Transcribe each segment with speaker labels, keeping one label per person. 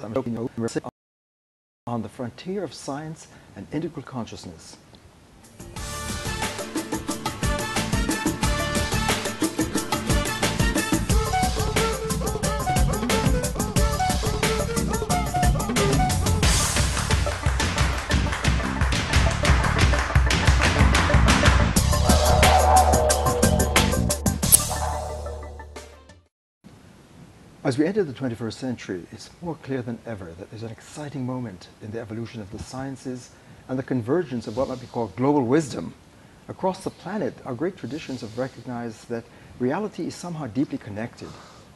Speaker 1: I'm on the frontier of science and integral consciousness. As we enter the 21st century, it's more clear than ever that there's an exciting moment in the evolution of the sciences and the convergence of what might be called global wisdom. Across the planet, our great traditions have recognized that reality is somehow deeply connected.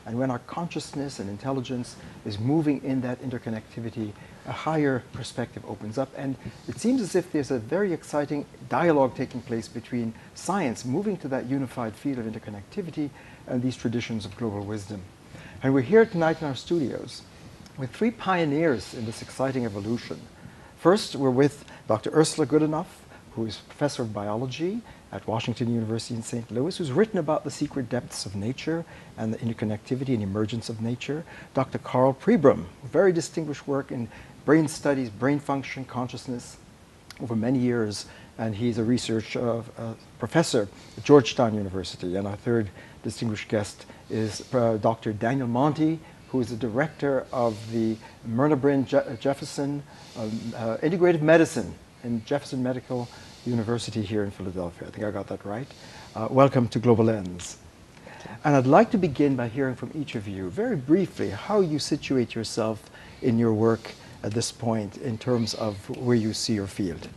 Speaker 1: And when our consciousness and intelligence is moving in that interconnectivity, a higher perspective opens up. And it seems as if there's a very exciting dialogue taking place between science moving to that unified field of interconnectivity and these traditions of global wisdom. And we're here tonight in our studios with three pioneers in this exciting evolution. First, we're with Dr. Ursula Goodenough, who is professor of biology at Washington University in St. Louis, who's written about the secret depths of nature and the interconnectivity and emergence of nature. Dr. Karl H.Pibram, very distinguished work in brain studies, brain function, consciousness over many years, and he's a research professor at Georgetown University. And our third distinguished guest is Dr. Daniel Monti, who is the director of the Myrna Jefferson Integrative Medicine in Jefferson Medical University here in Philadelphia. I think I got that right. Welcome to Global Lens. And I'd like to begin by hearing from each of you, very briefly, how you situate yourself in your work at this point in terms of where you see your field.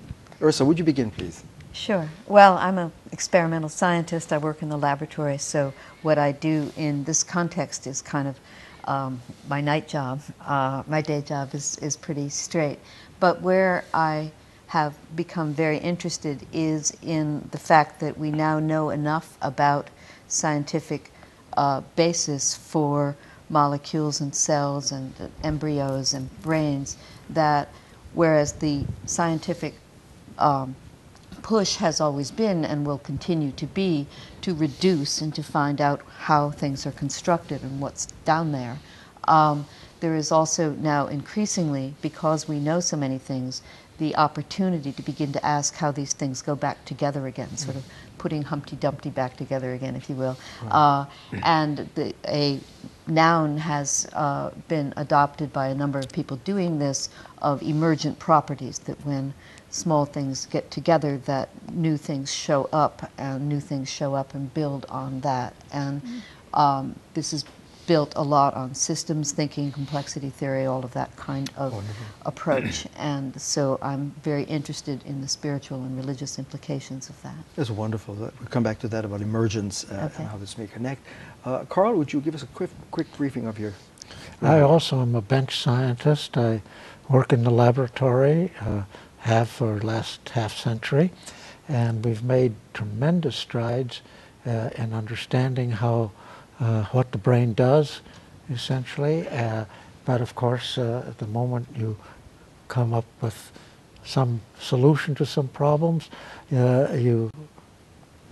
Speaker 1: Ursula, would you begin, please?
Speaker 2: Sure. Well, I'm an experimental scientist. I work in the laboratory, so what I do in this context is kind of my night job. My day job is pretty straight. But where I have become very interested is in the fact that we now know enough about scientific basis for molecules and cells and embryos and brains that whereas the scientific push has always been and will continue to be to reduce and to find out how things are constructed and what's down there. There is also now increasingly, because we know so many things, the opportunity to begin to ask how these things go back together again, sort of putting Humpty Dumpty back together again, if you will. And a noun has been adopted by a number of people doing this of emergent properties, that when small things get together, that new things show up, and new things show up and build on that. And this is built a lot on systems thinking, complexity theory, all of that kind of approach. And so I'm very interested in the spiritual and religious implications of that.
Speaker 1: That's wonderful. We'll come back to that about emergence and how this may connect. Karl, would you give us a quick briefing of your...
Speaker 3: I also am a bench scientist. I work in the laboratory, have for the last half-century, and we've made tremendous strides in understanding how what the brain does, essentially. But of course, at the moment you come up with some solution to some problems, you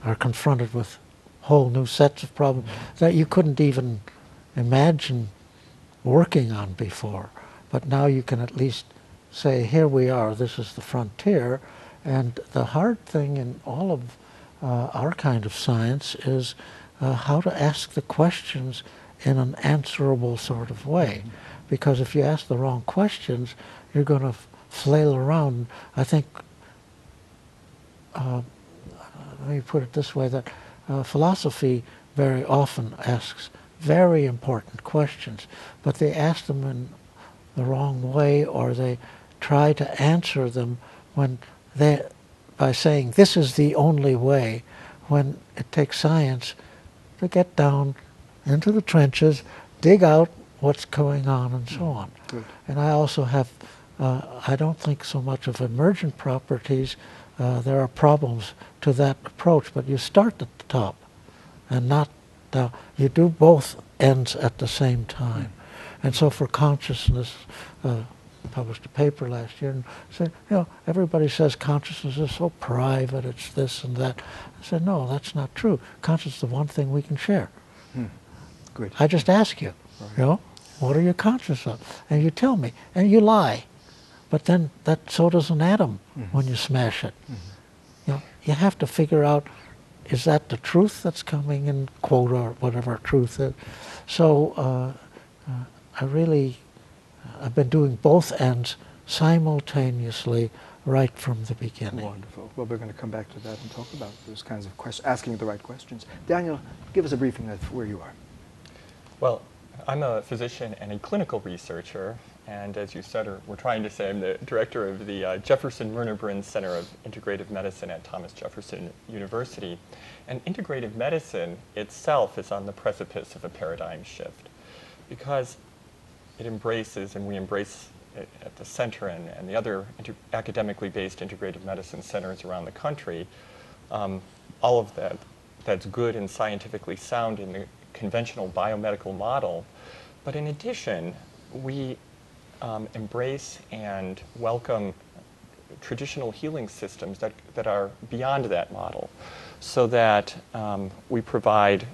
Speaker 3: are confronted with whole new sets of problems that you couldn't even imagine working on before. But now you can at least say, here we are, this is the frontier. And the hard thing in all of our kind of science is how to ask the questions in an answerable sort of way. Because if you ask the wrong questions, you're going to flail around. I think, let me put it this way, that philosophy very often asks very important questions, but they ask them in the wrong way, or they try to answer them when by saying this is the only way, when it takes science to get down into the trenches, dig out what's going on, and so on.
Speaker 1: Good.
Speaker 3: And I also have, I don't think so much of emergent properties. There are problems to that approach, but you start at the top and not down. You do both ends at the same time. And so for consciousness, published a paper last year and said, you know, everybody says consciousness is so private, it's this and that. I said, no, that's not true. Consciousness is the one thing we can share.
Speaker 1: Good.
Speaker 3: I just ask you, you know? What are you conscious of? And you tell me, and you lie. But then so does an atom when you smash it. You know, you have to figure out, is that the truth that's coming in, quote, or whatever truth is? So I've been doing both ends simultaneously right from the beginning.
Speaker 1: Wonderful. Well, we're going to come back to that and talk about those kinds of questions, asking the right questions. Daniel, give us a briefing of where you are.
Speaker 4: Well, I'm a physician and a clinical researcher, and as you said, or we're trying to say, I'm the director of the Jefferson Myrna-Brin Center of Integrative Medicine at Thomas Jefferson University. And integrative medicine itself is on the precipice of a paradigm shift, because it embraces, and we embrace it at the center and the other academically based integrative medicine centers around the country, all of that's good and scientifically sound in the conventional biomedical model. But in addition, we embrace and welcome traditional healing systems that are beyond that model, so that we provide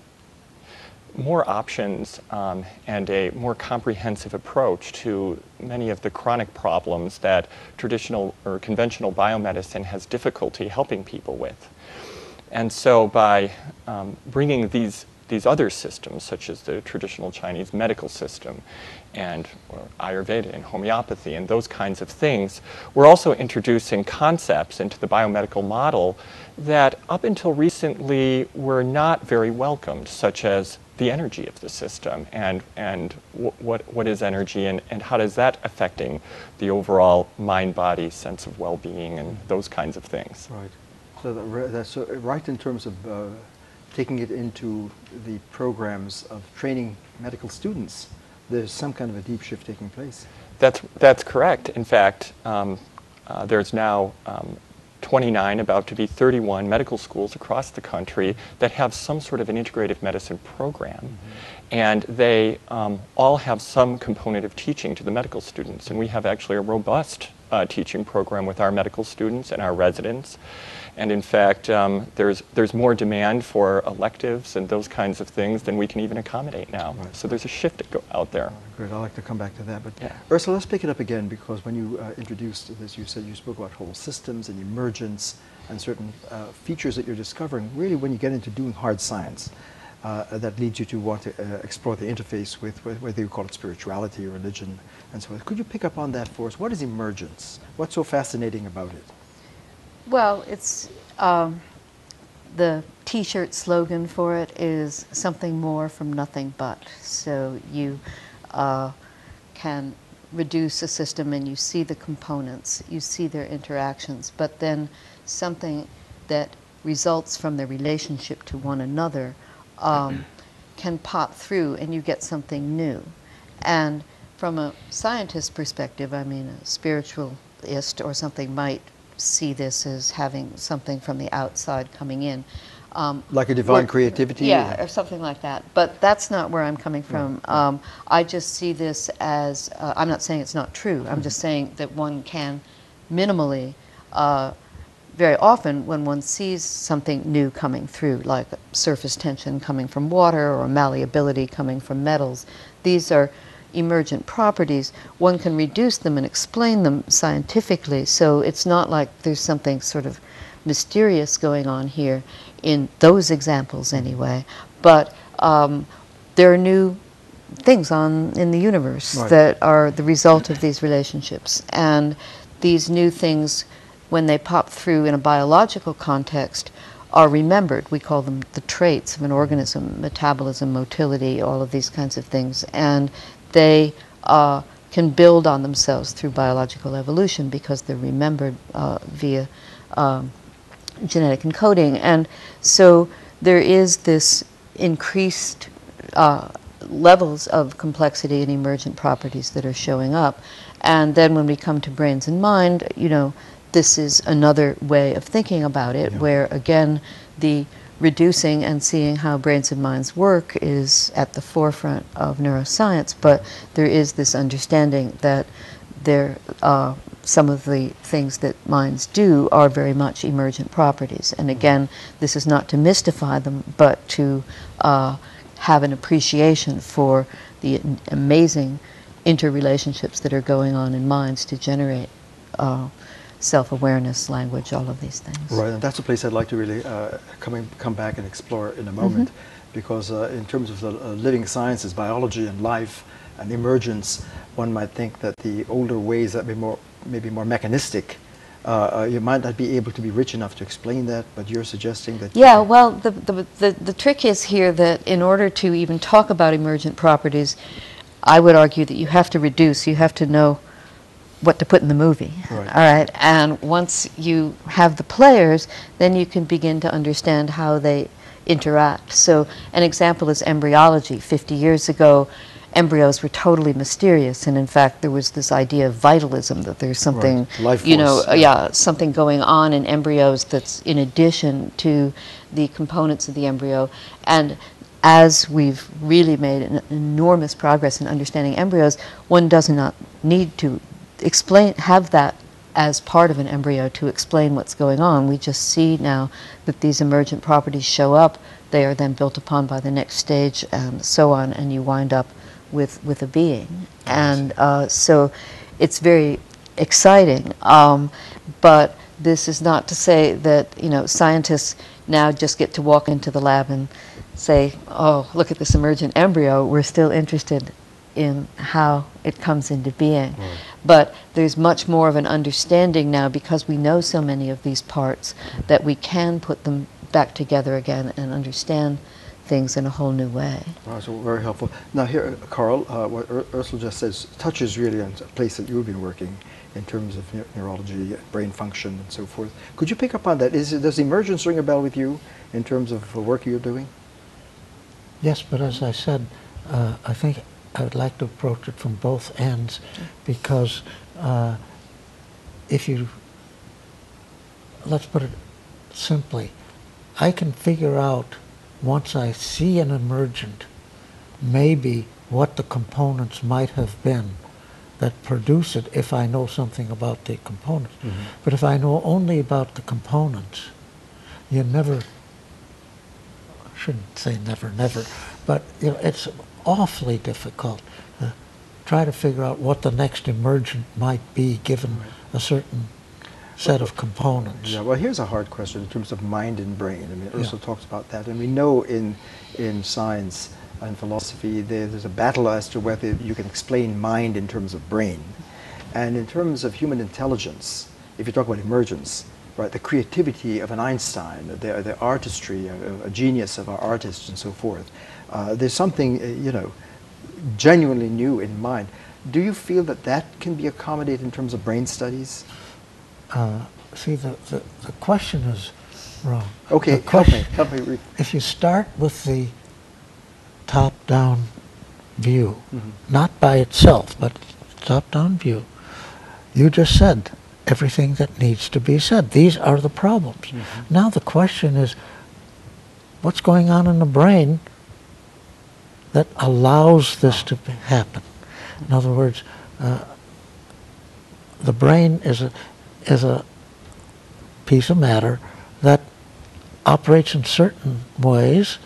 Speaker 4: more options and a more comprehensive approach to many of the chronic problems that traditional or conventional biomedicine has difficulty helping people with. And so by bringing these other systems, such as the traditional Chinese medical system and Ayurveda and homeopathy and those kinds of things, we're also introducing concepts into the biomedical model that up until recently were not very welcomed, such as the energy of the system and what is energy and how does that affecting the overall mind-body sense of well-being and those kinds of things.
Speaker 1: Right. So that's right in terms of taking it into the programs of training medical students. There's some kind of a deep shift taking place.
Speaker 4: That's correct. In fact, there's now 29, about to be 31 medical schools across the country that have some sort of an integrative medicine program. And they all have some component of teaching to the medical students. And we have actually a robust teaching program with our medical students and our residents. And in fact, there's more demand for electives and those kinds of things than we can even accommodate now. Right. So there's a shift out there.
Speaker 1: Great, I'd like to come back to that. But
Speaker 4: yeah.
Speaker 1: Ursula, let's pick it up again, because when you introduced this, you said you spoke about whole systems and emergence and certain features that you're discovering, really when you get into doing hard science, that leads you to want to explore the interface with whether you call it spirituality or religion and so on. Could you pick up on that for us? What is emergence? What's so fascinating about it?
Speaker 2: Well, it's the T-shirt slogan for it is something more from nothing but. So you can reduce a system and you see the components, you see their interactions, but then something that results from their relationship to one another can pop through and you get something new. And from a scientist perspective, I mean, a spiritualist or something might see this as having something from the outside coming in.
Speaker 1: Like a divine creativity?
Speaker 2: Yeah, or something like that. But that's not where I'm coming from. I just see this as, I'm not saying it's not true, I'm just saying that one can minimally, very often when one sees something new coming through, like surface tension coming from water or malleability coming from metals, these are emergent properties, one can reduce them and explain them scientifically. So it's not like there's something sort of mysterious going on here in those examples anyway, but there are new things in the universe that are the result of these relationships. And these new things, when they pop through in a biological context, are remembered. We call them the traits of an organism, metabolism, motility, all of these kinds of things. And they can build on themselves through biological evolution because they're remembered via genetic encoding. And so there is this increased levels of complexity and emergent properties that are showing up. And then when we come to brains and mind, you know, this is another way of thinking about it, where again, the reducing and seeing how brains and minds work is at the forefront of neuroscience, but there is this understanding that some of the things that minds do are very much emergent properties. And again, this is not to mystify them, but to have an appreciation for the the amazing interrelationships that are going on in minds to generate self-awareness, language, all of these things.
Speaker 1: Right, and that's a place I'd like to really come back and explore in a moment, because in terms of the living sciences, biology and life and emergence, one might think that the older ways that maybe more mechanistic, you might not be able to be rich enough to explain that, but you're suggesting that...
Speaker 2: Yeah, well, the trick is here that in order to even talk about emergent properties, I would argue that you have to reduce, you have to know what to put in the movie.
Speaker 1: Right.
Speaker 2: All right, and once you have the players, then you can begin to understand how they interact. So an example is embryology. 50 years ago, embryos were totally mysterious, and in fact there was this idea of vitalism, that there's something,
Speaker 1: right. Life
Speaker 2: you know,
Speaker 1: force,
Speaker 2: something going on in embryos that's in addition to the components of the embryo. And as we've really made an enormous progress in understanding embryos, one does not need to have that as part of an embryo to explain what's going on. We just see now that these emergent properties show up, they are then built upon by the next stage, and so on, and you wind up with a being. And so it's very exciting. But this is not to say that, you know, scientists now just get to walk into the lab and say, oh, look at this emergent embryo. We're still interested in how it comes into being. Right. But there's much more of an understanding now, because we know so many of these parts, that we can put them back together again and understand things in a whole new way.
Speaker 1: Wow, so very helpful. Now here, Karl, what Ursula just says touches really on a place that you've been working in terms of neurology, brain function, and so forth. Could you pick up on that? Does emergence ring a bell with you in terms of the work you're doing?
Speaker 3: Yes, but as I said, I think I would like to approach it from both ends, because if you, let's put it simply, I can figure out, once I see an emergent, maybe what the components might have been that produce it, if I know something about the components. But if I know only about the components, you never, I shouldn't say never, never, but you know, it's awfully difficult to try to figure out what the next emergent might be given a certain set of components.
Speaker 1: Yeah, well, here's a hard question in terms of mind and brain. I mean, Ursula talks about that, and we know in science and philosophy there's a battle as to whether you can explain mind in terms of brain. And in terms of human intelligence, if you talk about emergence, right, the creativity of an Einstein, the artistry, a genius of our artists and so forth, there's something, you know, genuinely new in mind. Do you feel that that can be accommodated in terms of brain studies?
Speaker 3: See, the question is wrong.
Speaker 1: Okay, help me.
Speaker 3: If you start with the top-down view, not by itself, but top-down view, you just said everything that needs to be said. These are the problems. Now the question is, what's going on in the brain that allows this to happen? In other words, the brain is a piece of matter that operates in certain ways,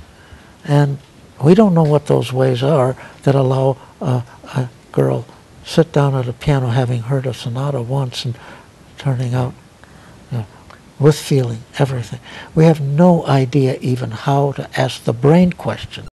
Speaker 3: and we don't know what those ways are that allow a girl sit down at a piano having heard a sonata once and turning out, you know, with feeling everything. We have no idea even how to ask the brain question